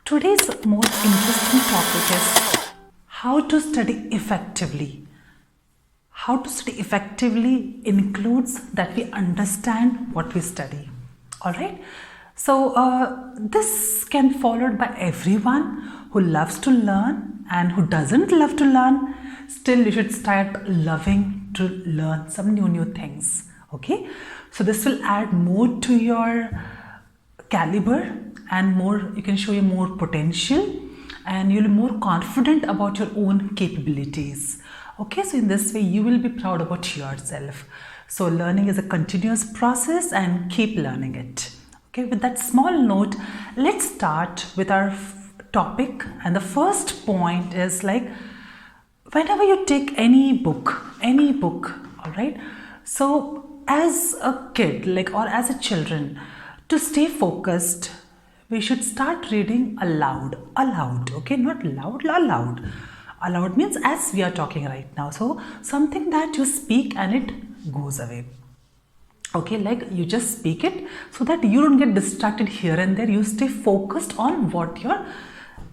Today's most interesting topic is how to study effectively. How to study effectively includes that we understand what we study. Alright? So, this can be followed by everyone who loves to learn and who doesn't love to learn. Still, you should start loving to learn some new things. Okay? So, this will add more to your caliber and more, you can show you more potential and you'll be more confident about your own capabilities. Okay, so in this way you will be proud about yourself. So learning is a continuous process and keep learning it. Okay, with that small note, let's start with our topic. And the first point is like, whenever you take any book, all right, so as a kid, like, or as a children, to stay focused, we should start reading aloud, okay, not loud, aloud. Aloud means as we are talking right now. So something that you speak and it goes away. Okay, like you just speak it so that you don't get distracted here and there. You stay focused on what you're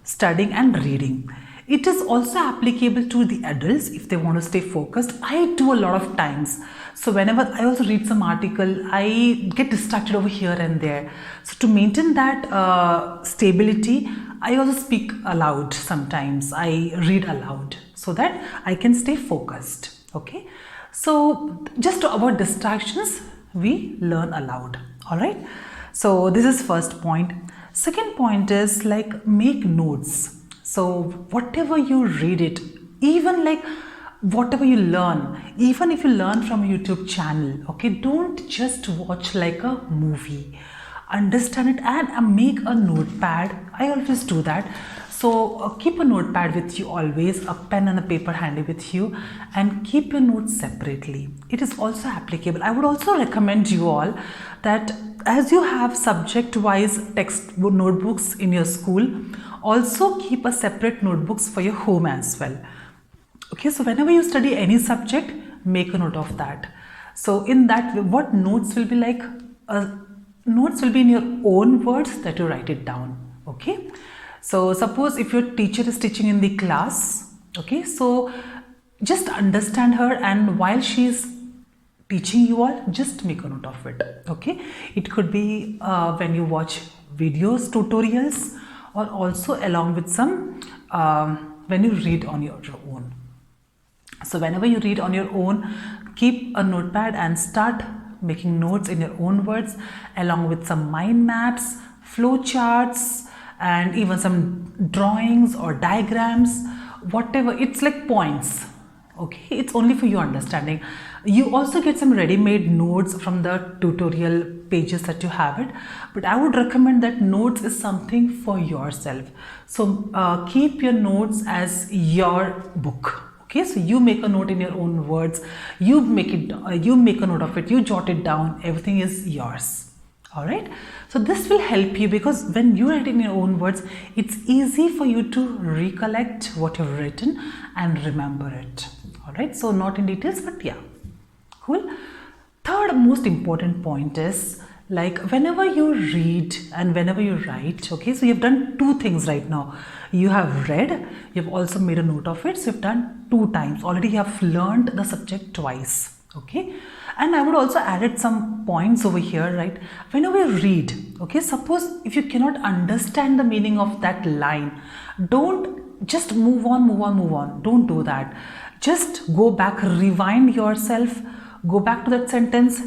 studying and reading. It is also applicable to the adults if they want to stay focused. I do a lot of times. So whenever I also read some article, I get distracted over here and there. So to maintain that stability, I also speak aloud sometimes. I read aloud so that I can stay focused. Okay. So just to avoid distractions, we learn aloud. All right. So this is first point. Second point is like make notes. So whatever you read it, even like whatever you learn, even if you learn from a YouTube channel, okay, don't just watch like a movie. Understand it and make a notepad. I always do that. So keep a notepad with you always, a pen and a paper handy with you, and keep your notes separately. It is also applicable. I would also recommend you all that as you have subject-wise text notebooks in your school, also keep a separate notebooks for your home as well. Okay, so whenever you study any subject, make a note of that. So in that, what notes will be like? Notes will be in your own words that you write it down. Okay. So suppose if your teacher is teaching in the class, okay, so just understand her and while she is teaching you all, just make a note of it. Okay. It could be when you watch videos, tutorials, or also along with some when you read on your own. So whenever you read on your own, keep a notepad and start making notes in your own words along with some mind maps, flow charts, and even some drawings or diagrams, whatever. It's like points. Okay, it's only for your understanding. You also get some ready-made notes from the tutorial pages that you have it, but I would recommend that notes is something for yourself. So keep your notes as your book. Okay, so you make a note in your own words, you make a note of it, you jot it down, everything is yours. All right, so this will help you because when you write in your own words, it's easy for you to recollect what you've written and remember it. All right, so not in details, but yeah, cool. Third most important point is like whenever you read and whenever you write, okay, so you've done two things right now. You have read, you've also made a note of it, so you've done 2 times. Already you have learned the subject twice, okay. And I would also added some points over here, right? Whenever you read, okay, suppose if you cannot understand the meaning of that line, don't just move on. Don't do that. Just go back, rewind yourself, go back to that sentence,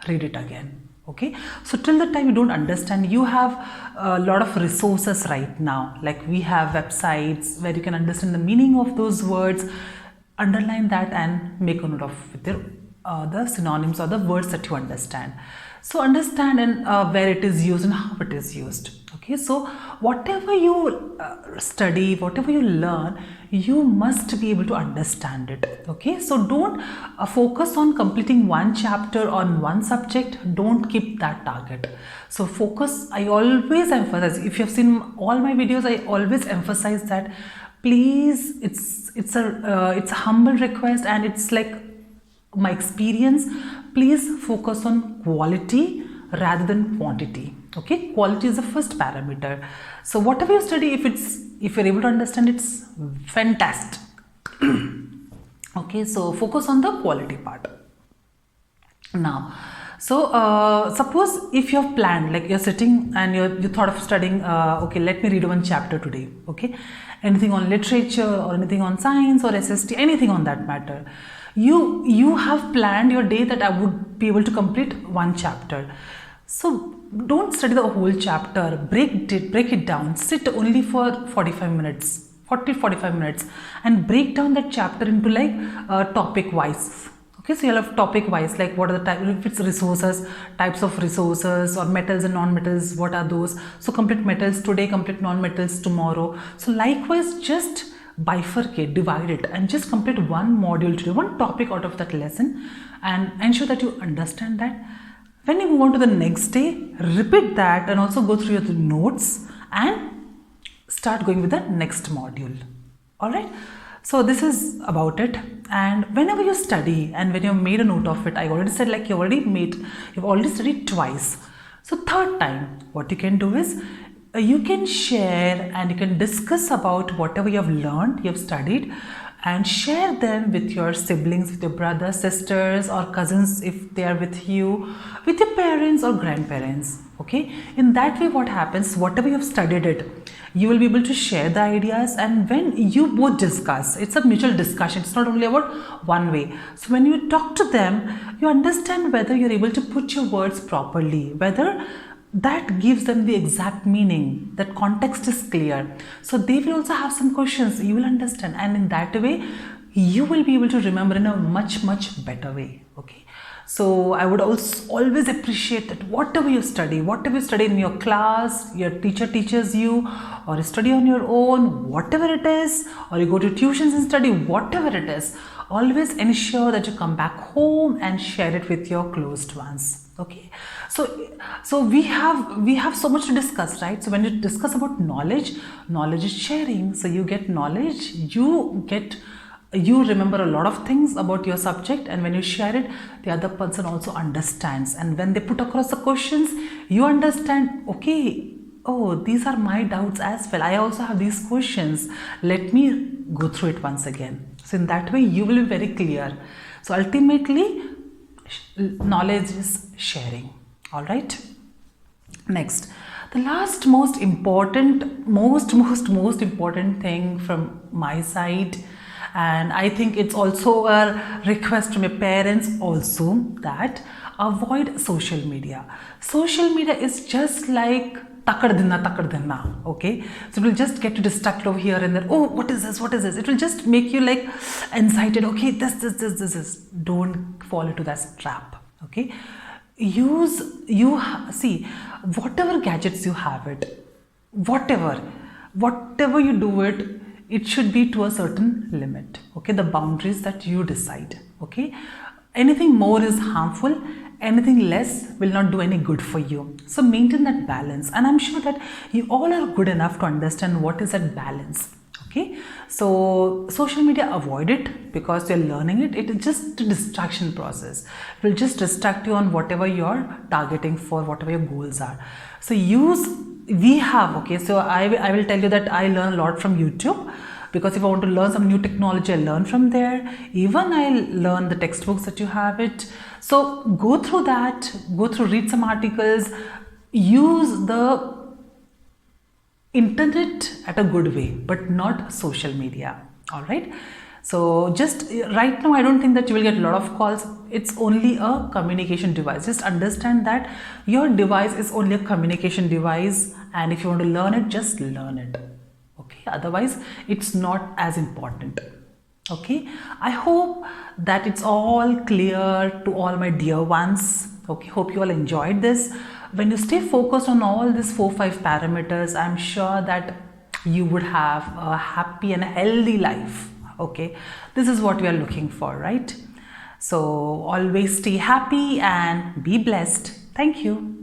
read it again. Okay, so till the time you don't understand, you have a lot of resources right now. Like we have websites where you can understand the meaning of those words, underline that and make a note of with the synonyms or the words that you understand. So understand and where it is used and how it is used. Okay, so whatever you study, whatever you learn, you must be able to understand it. Okay, so don't focus on completing one chapter on one subject. Don't keep that target. So focus, I always emphasize, if you have seen all my videos, I always emphasize that please, it's a humble request and it's like my experience, please focus on quality rather than quantity. Okay, quality is the first parameter. So whatever you study, if you're able to understand, it's fantastic. Okay, so focus on the quality part now. So suppose if you have planned, like you're sitting and you thought of studying, okay, let me read one chapter today. Okay, anything on literature or anything on science or SST, anything on that matter. You have planned your day that I would be able to complete one chapter. So don't study the whole chapter, break it down, sit only for 45 minutes, 45 minutes, and break down that chapter into like topic wise. Okay, so you'll have topic wise, like what are the types, if it's resources, types of resources, or metals and non-metals, what are those? So complete metals today, complete non-metals tomorrow. So likewise, just bifurcate, divide it, and just complete one module today, one topic out of that lesson, and ensure that you understand that. When you move on to the next day, repeat that and also go through your notes and start going with the next module. Alright, so this is about it. And whenever you study and when you've made a note of it, I already said, like you've already studied twice. So third time, what you can do is you can share and you can discuss about whatever you have learned, you have studied, and share them with your siblings, with your brothers, sisters, or cousins if they are with you, with your parents or grandparents. Okay, in that way what happens, whatever you have studied it, you will be able to share the ideas, and when you both discuss, it's a mutual discussion, it's not only about one way. So when you talk to them, you understand whether you're able to put your words properly, whether that gives them the exact meaning, that context is clear. So they will also have some questions, you will understand, and in that way you will be able to remember in a much better way. Okay, so I would also always appreciate that whatever you study in your class, your teacher teaches you, or you study on your own, whatever it is, or you go to tuitions and study, whatever it is, always ensure that you come back home and share it with your closed ones. Okay, so we have so much to discuss, right? So when you discuss about knowledge is sharing. So you get knowledge, you remember a lot of things about your subject, and when you share it, the other person also understands, and when they put across the questions, you understand, okay, oh, these are my doubts as well, I also have these questions, let me go through it once again. So in that way you will be very clear. So ultimately knowledge is sharing. All right, next, the last most important thing from my side, and I think it's also a request from your parents also, that avoid social media. Social media is just like takad dinna, okay? So it will just get you distracted over here and there. Oh, what is this? It will just make you like excited. Okay, this. Don't fall into that trap. Okay, see, whatever gadgets you have it, whatever you do it, it should be to a certain limit. Okay, the boundaries that you decide. Okay, anything more is harmful, anything less will not do any good for you. So maintain that balance, and I'm sure that you all are good enough to understand what is that balance. Okay, so social media, avoid it, because you're learning it. It is just a distraction process. It will just distract you on whatever you're targeting for, whatever your goals are. So so I will tell you that I learn a lot from YouTube, because if I want to learn some new technology, I learn from there. Even I learn the textbooks that you have it. So go through that, read some articles, use the internet at a good way, but not social media. All right, so just right now I don't think that you will get a lot of calls. It's only a communication device. Just understand that your device is only a communication device, and if you want to learn it, just learn it. Okay, otherwise it's not as important. Okay, I hope that it's all clear to all my dear ones. Okay, hope you all enjoyed this. When you stay focused on all these 4-5 parameters, I'm sure that you would have a happy and a healthy life. Okay, this is what we are looking for, right? So always stay happy and be blessed. Thank you.